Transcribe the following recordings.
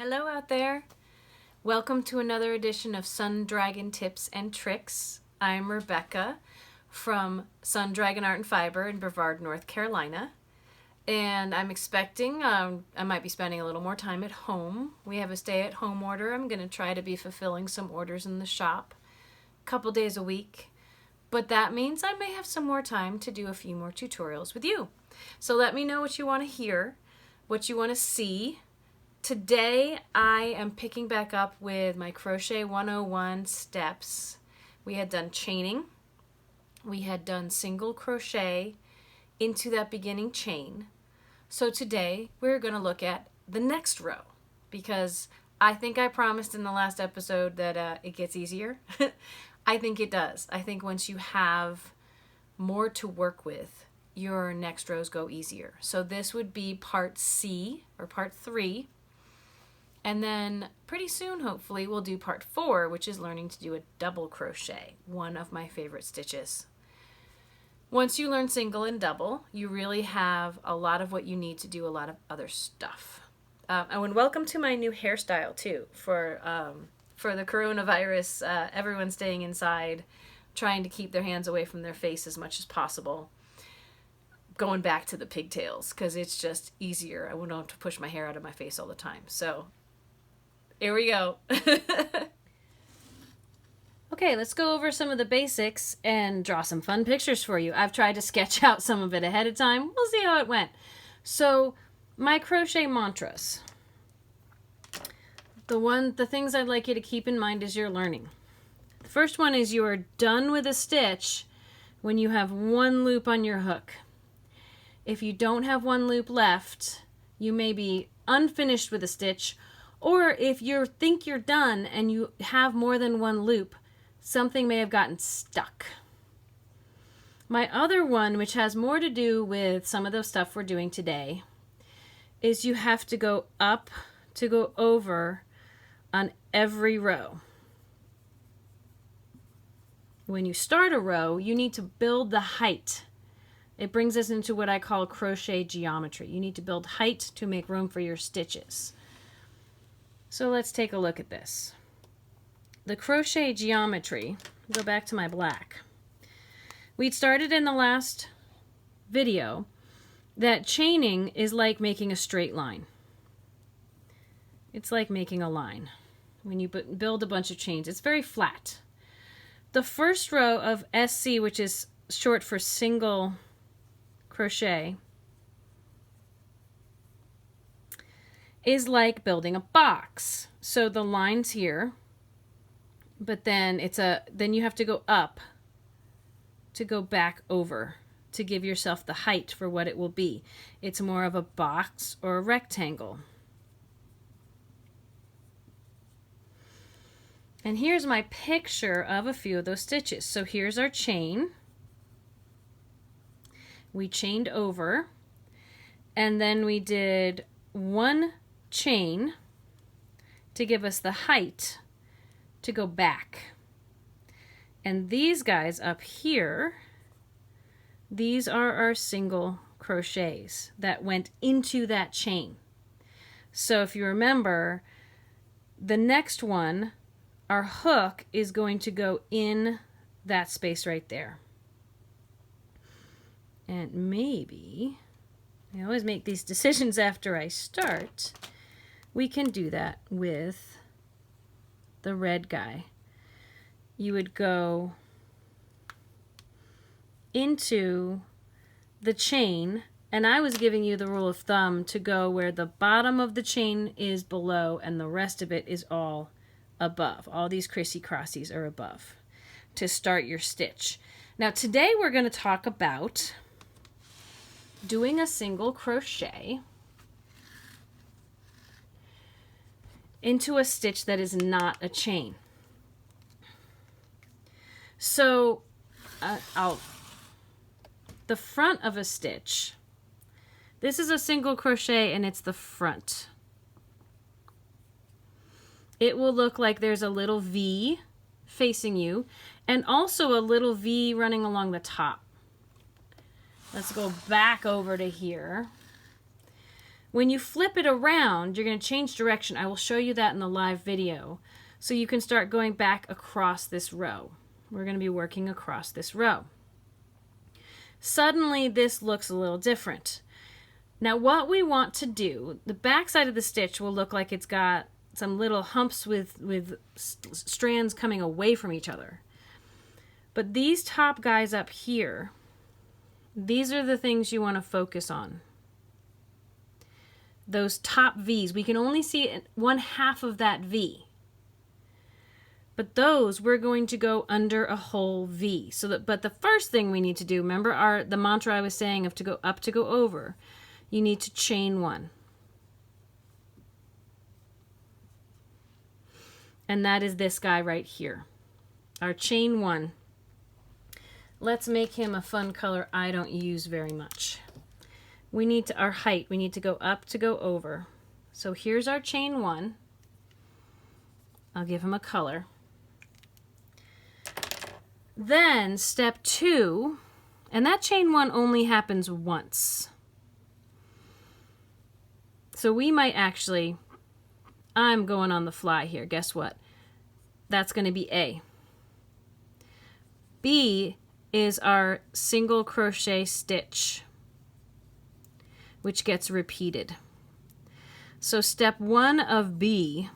Hello out there. Welcome to another edition of Sun Dragon Tips and Tricks. I'm Rebecca from Sun Dragon Art and Fiber in Brevard, North Carolina. And I'm expecting I might be spending a little more time at home. We have a stay-at-home order. I'm going to try to be fulfilling some orders in the shop a couple days a week. But that means I may have some more time to do a few more tutorials with you. So let me know what you want to hear, what you want to see. Today I am picking back up with my Crochet 101 steps. We had done chaining. We had done single crochet into that beginning chain. So today we're going to look at the next row because I think I promised in the last episode that it gets easier. I think it does. I think once you have more to work with, your next rows go easier. So this would be part C or part 3. And then pretty soon, hopefully, we'll do part 4, which is learning to do a double crochet, one of my favorite stitches. Once you learn single and double, you really have a lot of what you need to do a lot of other stuff. And welcome to my new hairstyle, too, for the coronavirus, everyone staying inside, trying to keep their hands away from their face as much as possible. Going back to the pigtails, because it's just easier. I wouldn't have to push my hair out of my face all the time. So here we go. Okay, let's go over some of the basics and draw some fun pictures for you. I've tried to sketch out some of it ahead of time. We'll see how it went. So, my crochet mantras. The things I'd like you to keep in mind as you're learning. The first one is you are done with a stitch when you have one loop on your hook. If you don't have one loop left, you may be unfinished with a stitch, or if you think you're done and you have more than one loop, something may have gotten stuck. My other one, which has more to do with some of the stuff we're doing today, is you have to go up to go over on every row. When you start a row, you need to build the height. It brings us into what I call crochet geometry. You need to build height to make room for your stitches. So let's take a look at this. The crochet geometry, go back to my black. We'd started in the last video that chaining is like making a straight line. It's like making a line. When you build a bunch of chains, it's very flat. The first row of SC, which is short for single crochet, is like building a box. So the line's here, but then then you have to go up to go back over to give yourself the height for what it will be. It's more of a box or a rectangle. And here's my picture of a few of those stitches. So here's our chain. We chained over, and then we did one chain to give us the height to go back. And these guys up here, these are our single crochets that went into that chain. So if you remember, the next one, our hook is going to go in that space right there. And maybe, I always make these decisions after I start, we can do that with the red guy. You would go into the chain, and I was giving you the rule of thumb to go where the bottom of the chain is below and the rest of it is all above. All these crissy-crossies are above to start your stitch. Now today we're going to talk about doing a single crochet into a stitch that is not a chain. So the front of a stitch, this is a single crochet and it's the front. It will look like there's a little V facing you and also a little V running along the top. Let's go back over to here. When you flip it around, you're going to change direction. I will show you that in the live video. So you can start going back across this row. We're going to be working across this row. Suddenly this looks a little different. Now what we want to do, the back side of the stitch will look like it's got some little humps with strands coming away from each other. But these top guys up here, these are the things you want to focus on. Those top V's, we can only see one half of that V. But those we're going to go under a whole V. But the first thing we need to do, remember the mantra I was saying of to go up to go over, you need to chain one. And that is this guy right here. Our chain one. Let's make him a fun color I don't use very much. We need to, our height, we need to go up to go over. So here's our chain one. I'll give him a color. Then step 2, and that chain one only happens once. So we might actually, I'm going on the fly here, guess what? That's going to be A. B is our single crochet stitch, which gets repeated. So step 1 of B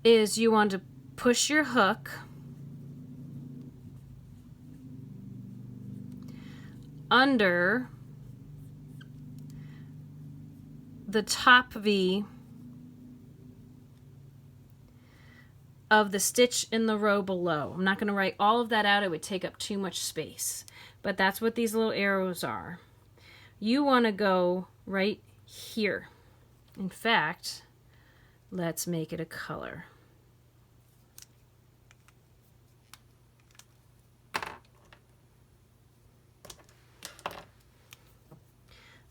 is you want to push your hook under the top V of the stitch in the row below. I'm not going to write all of that out, it would take up too much space, but that's what these little arrows are. You want to go right here. In fact, let's make it a color.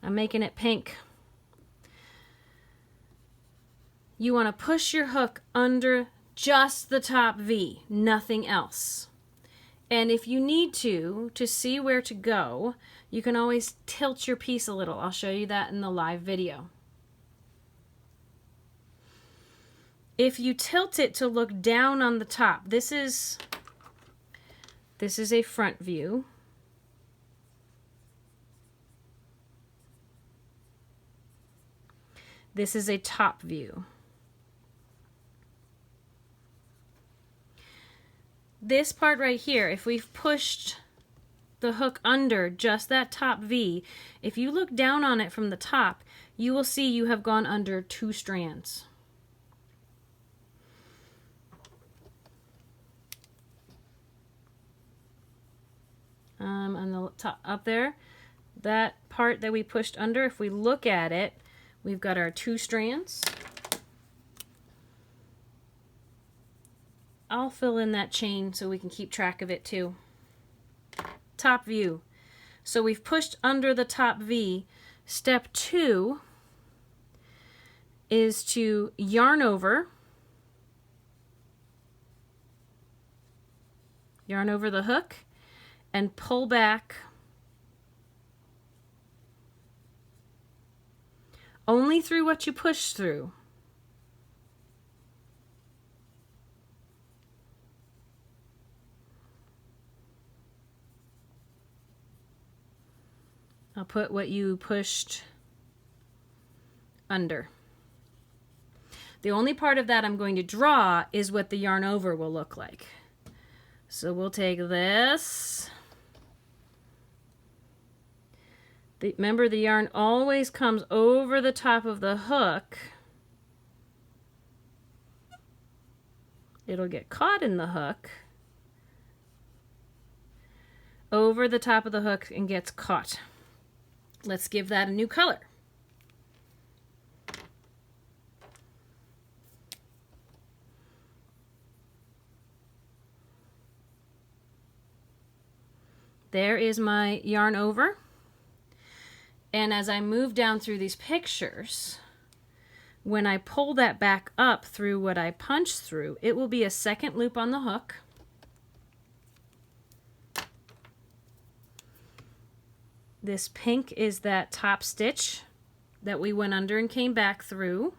I'm making it pink. You want to push your hook under just the top V, nothing else. And if you need to see where to go, you can always tilt your piece a little. I'll show you that in the live video. If you tilt it to look down on the top, this is a front view. This is a top view. This part right here, if we've pushed the hook under just that top V, if you look down on it from the top, you will see you have gone under 2 strands. On the top up there, that part that we pushed under, if we look at it, we've got our 2 strands. I'll fill in that chain so we can keep track of it too. Top view. So we've pushed under the top V. Step 2 is to yarn over the hook and pull back only through what you push through. I'll put what you pushed under. The only part of that I'm going to draw is what the yarn over will look like. So we'll take this. Remember, the yarn always comes over the top of the hook. It'll get caught in the hook, over the top of the hook, and gets caught. Let's give that a new color. There is my yarn over. And as I move down through these pictures, when I pull that back up through what I punched through, it will be a second loop on the hook. This pink is that top stitch that we went under and came back through.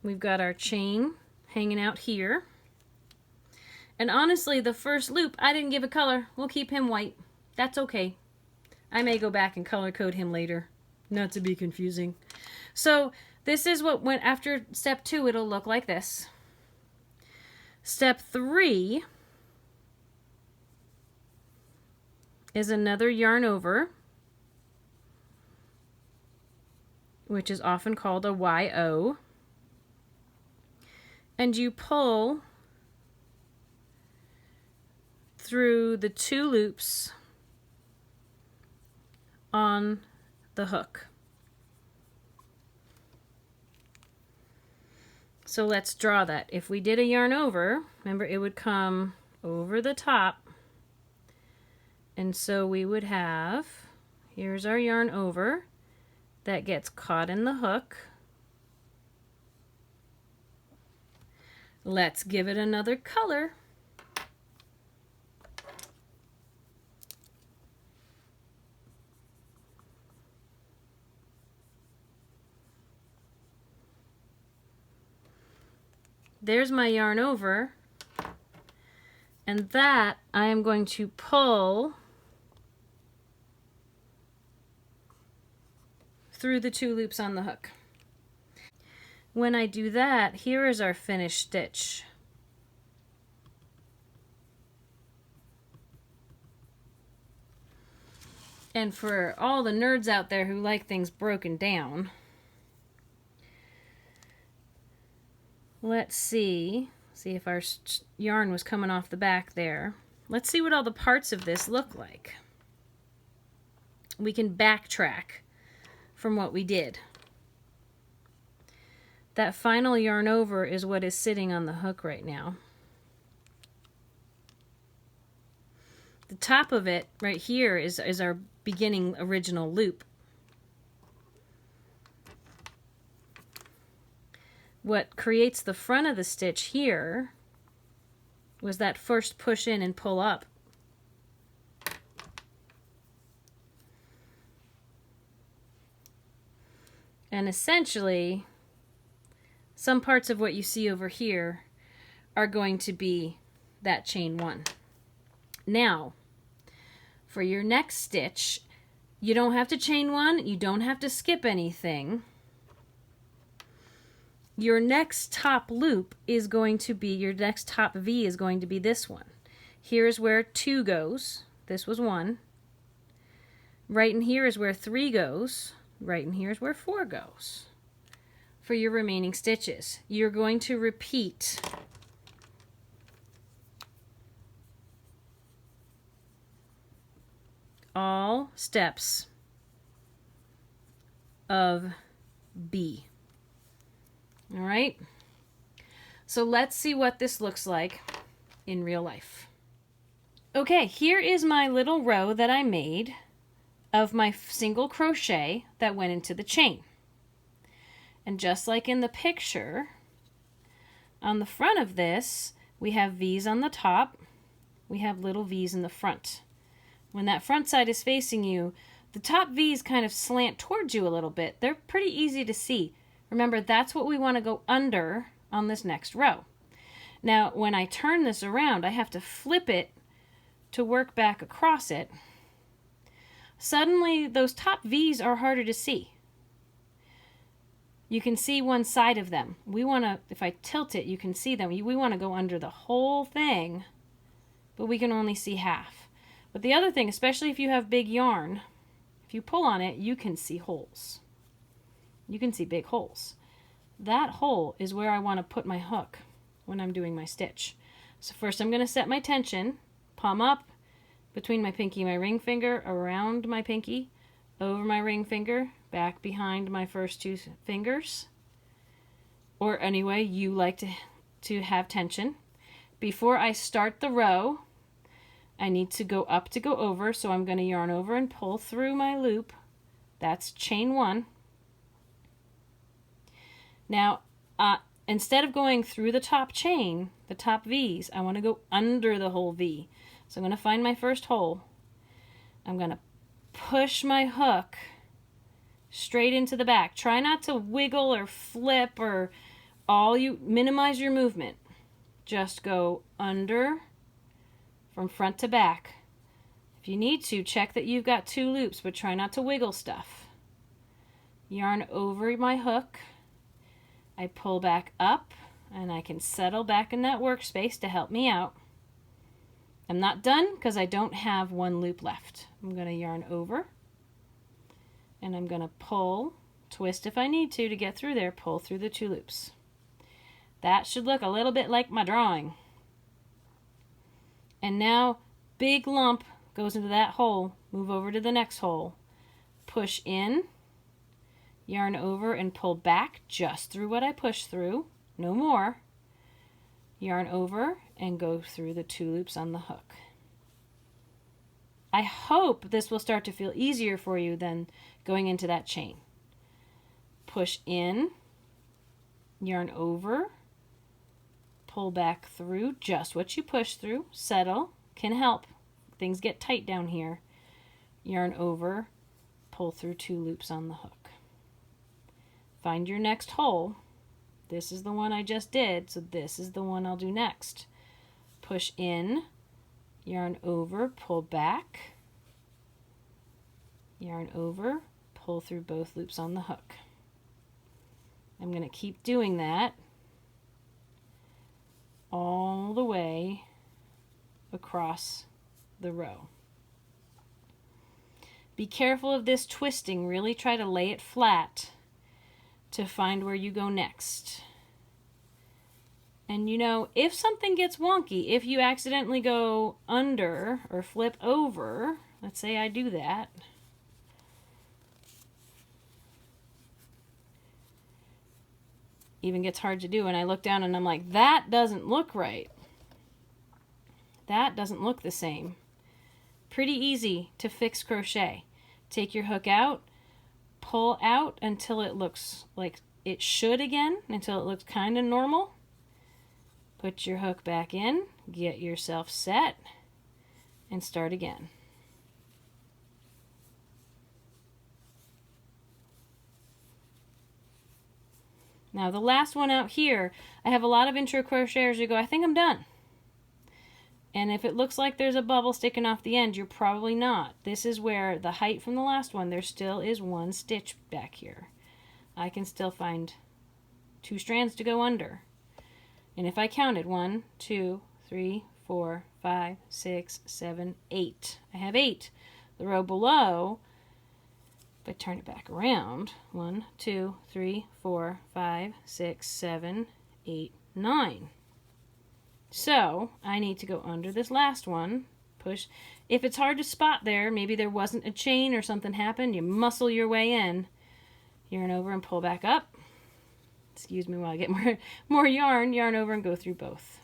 We've got our chain hanging out here. And honestly, the first loop, I didn't give a color. We'll keep him white. That's okay. I may go back and color code him later. Not to be confusing. So this is what went after step 2. It'll look like this. Step 3 is another yarn over, which is often called a YO. And you pull through the 2 loops on the hook. So let's draw that. If we did a yarn over, remember it would come over the top. And so we would have, here's our yarn over that gets caught in the hook. Let's give it another color. There's my yarn over, and that I am going to pull through the 2 loops on the hook. When I do that, here is our finished stitch. And for all the nerds out there who like things broken down, let's see if our yarn was coming off the back there. Let's see what all the parts of this look like. We can backtrack from what we did. That final yarn over is what is sitting on the hook right now. The top of it right here is our beginning original loop. What creates the front of the stitch here was that first push in and pull up. And essentially, some parts of what you see over here are going to be that chain 1. Now, for your next stitch, you don't have to chain 1, you don't have to skip anything. Your next top loop is going to be, your next top V is going to be this one. Here's where 2 goes. This was 1. Right in here is where 3 goes. Right in here is where 4 goes. For your remaining stitches, you're going to repeat all steps of B. All right, so let's see what this looks like in real life. Okay, here is my little row that I made of my single crochet that went into the chain. And just like in the picture, on the front of this, we have V's on the top, we have little V's in the front. When that front side is facing you, the top V's kind of slant towards you a little bit. They're pretty easy to see. Remember, that's what we want to go under on this next row. Now, when I turn this around, I have to flip it to work back across it. Suddenly, those top V's are harder to see. You can see one side of them. We want to, if I tilt it, you can see them. We want to go under the whole thing, but we can only see half. But the other thing, especially if you have big yarn, if you pull on it, you can see holes. You can see big holes. That hole is where I want to put my hook when I'm doing my stitch. So first I'm going to set my tension, palm up, between my pinky and my ring finger, around my pinky, over my ring finger, back behind my first 2 fingers, or any way you like to have tension. Before I start the row, I need to go up to go over, so I'm going to yarn over and pull through my loop. That's chain 1. Now, instead of going through the top chain, the top V's, I want to go under the whole V. So I'm going to find my first hole, I'm going to push my hook straight into the back. Try not to wiggle or flip or minimize your movement. Just go under from front to back. If you need to, check that you've got 2 loops, but try not to wiggle stuff. Yarn over my hook. I pull back up, and I can settle back in that workspace to help me out. I'm not done because I don't have 1 loop left. I'm going to yarn over, and I'm going to pull, twist if I need to get through there, pull through the 2 loops. That should look a little bit like my drawing. And now, big lump goes into that hole. Move over to the next hole. Push in, yarn over and pull back just through what I pushed through. No more. Yarn over and go through the 2 loops on the hook. I hope this will start to feel easier for you than going into that chain. Push in, yarn over, pull back through just what you push through. Settle can help. Things get tight down here. Yarn over, pull through 2 loops on the hook. Find your next hole. This is the one I just did, so this is the one I'll do next. Push in, yarn over, pull back, yarn over, pull through both loops on the hook. I'm going to keep doing that all the way across the row. Be careful of this twisting. Really try to lay it flat to find where you go next. And you know, if something gets wonky, if you accidentally go under or flip over, let's say I do that, even gets hard to do, and I look down and I'm like, that doesn't look right. That doesn't look the same. Pretty easy to fix crochet. Take your hook out, pull out until it looks like it should again, until it looks kind of normal. Put your hook back in, get yourself set, and start again. Now the last one out here, I have a lot of intro crocheters who go, I think I'm done. And if it looks like there's a bubble sticking off the end, you're probably not. This is where the height from the last one, there still is 1 stitch back here. I can still find 2 strands to go under. And if I counted 1, 2, 3, 4, 5, 6, 7, 8. I have 8. The row below, if I turn it back around, 1, 2, 3, 4, 5, 6, 7, 8, 9. So I need to go under this last one, push. If it's hard to spot there, maybe there wasn't a chain or something happened, you muscle your way in, yarn over and pull back up. Excuse me while I get more yarn over and go through both.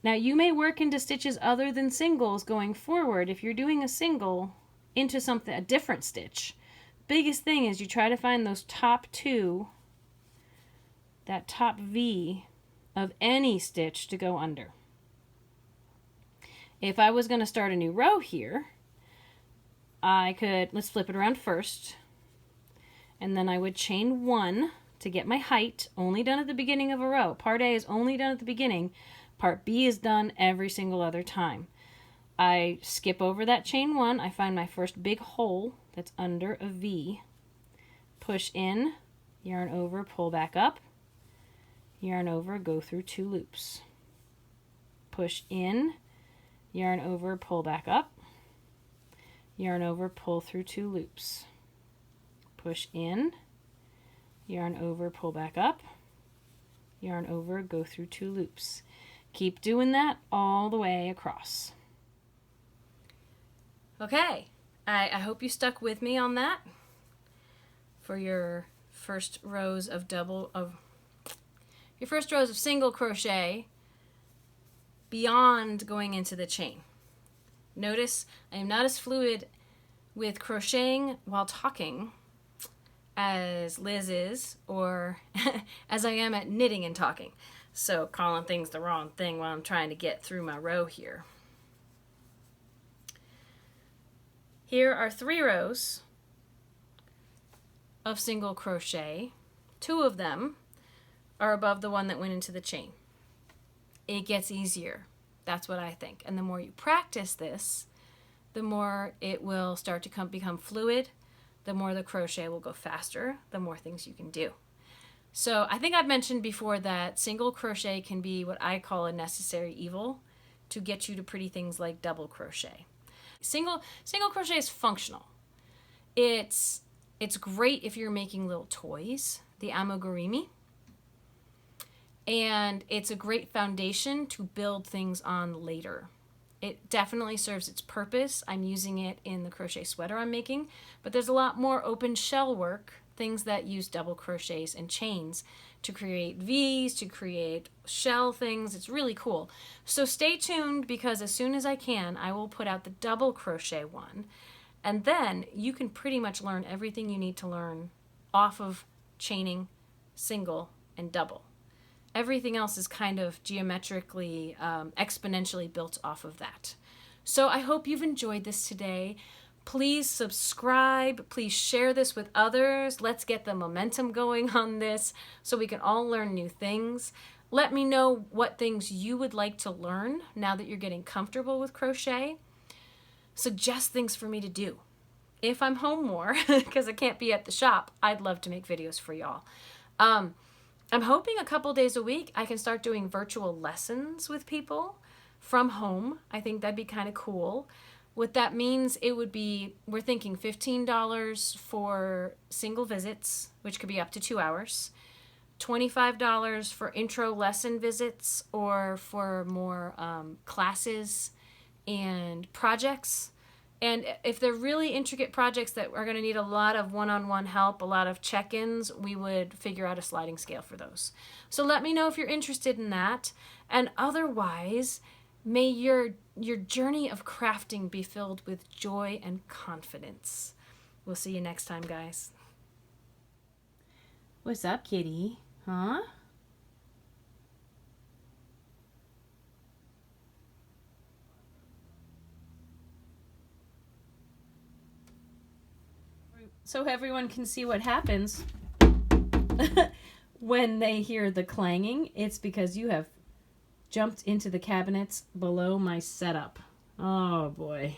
Now you may work into stitches other than singles going forward. If you're doing a single into a different stitch, biggest thing is you try to find those top 2, that top V of any stitch to go under. If I was going to start a new row here, I could, let's flip it around first, and then I would chain 1 to get my height, only done at the beginning of a row. Part A is only done at the beginning. Part B is done every single other time. I skip over that chain 1. I find my first big hole that's under a V. Push in, yarn over, pull back up, yarn over, go through 2 loops. Push in, yarn over, pull back up, yarn over, pull through 2 loops. Push in, yarn over, pull back up, yarn over, go through 2 loops. Keep doing that all the way across. Okay, I hope you stuck with me on that for your first rows of single crochet beyond going into the chain. Notice I am not as fluid with crocheting while talking as Liz is, or as I am at knitting and talking. So calling things the wrong thing while I'm trying to get through my row here. Here are 3 rows of single crochet. 2 of them are above the one that went into the chain. It gets easier. That's what I think. And the more you practice this, the more it will start to become fluid, the more the crochet will go faster, the more things you can do. So I think I've mentioned before that single crochet can be what I call a necessary evil to get you to pretty things like double crochet. Single crochet is functional. It's great if you're making little toys, the amigurumi. And it's a great foundation to build things on later. It definitely serves its purpose. I'm using it in the crochet sweater I'm making, but there's a lot more open shell work, things that use double crochets and chains to create V's, to create shell things. It's really cool. So stay tuned, because as soon as I can, I will put out the double crochet one. And then you can pretty much learn everything you need to learn off of chaining, single, and double. Everything else is kind of geometrically, exponentially built off of that. So I hope you've enjoyed this today. Please subscribe. Please share this with others. Let's get the momentum going on this so we can all learn new things. Let me know what things you would like to learn now that you're getting comfortable with crochet. Suggest things for me to do. If I'm home more, because I can't be at the shop, I'd love to make videos for y'all. I'm hoping a couple days a week I can start doing virtual lessons with people from home. I think that'd be kind of cool. What that means, it would be, we're thinking $15 for single visits, which could be up to 2 hours, $25 for intro lesson visits or for more classes and projects. And if they're really intricate projects that are going to need a lot of one-on-one help, a lot of check-ins, we would figure out a sliding scale for those. So let me know if you're interested in that. And otherwise, may your journey of crafting be filled with joy and confidence. We'll see you next time, guys. What's up, kitty? Huh? So everyone can see what happens when they hear the clanging. It's because you have jumped into the cabinets below my setup. Oh boy.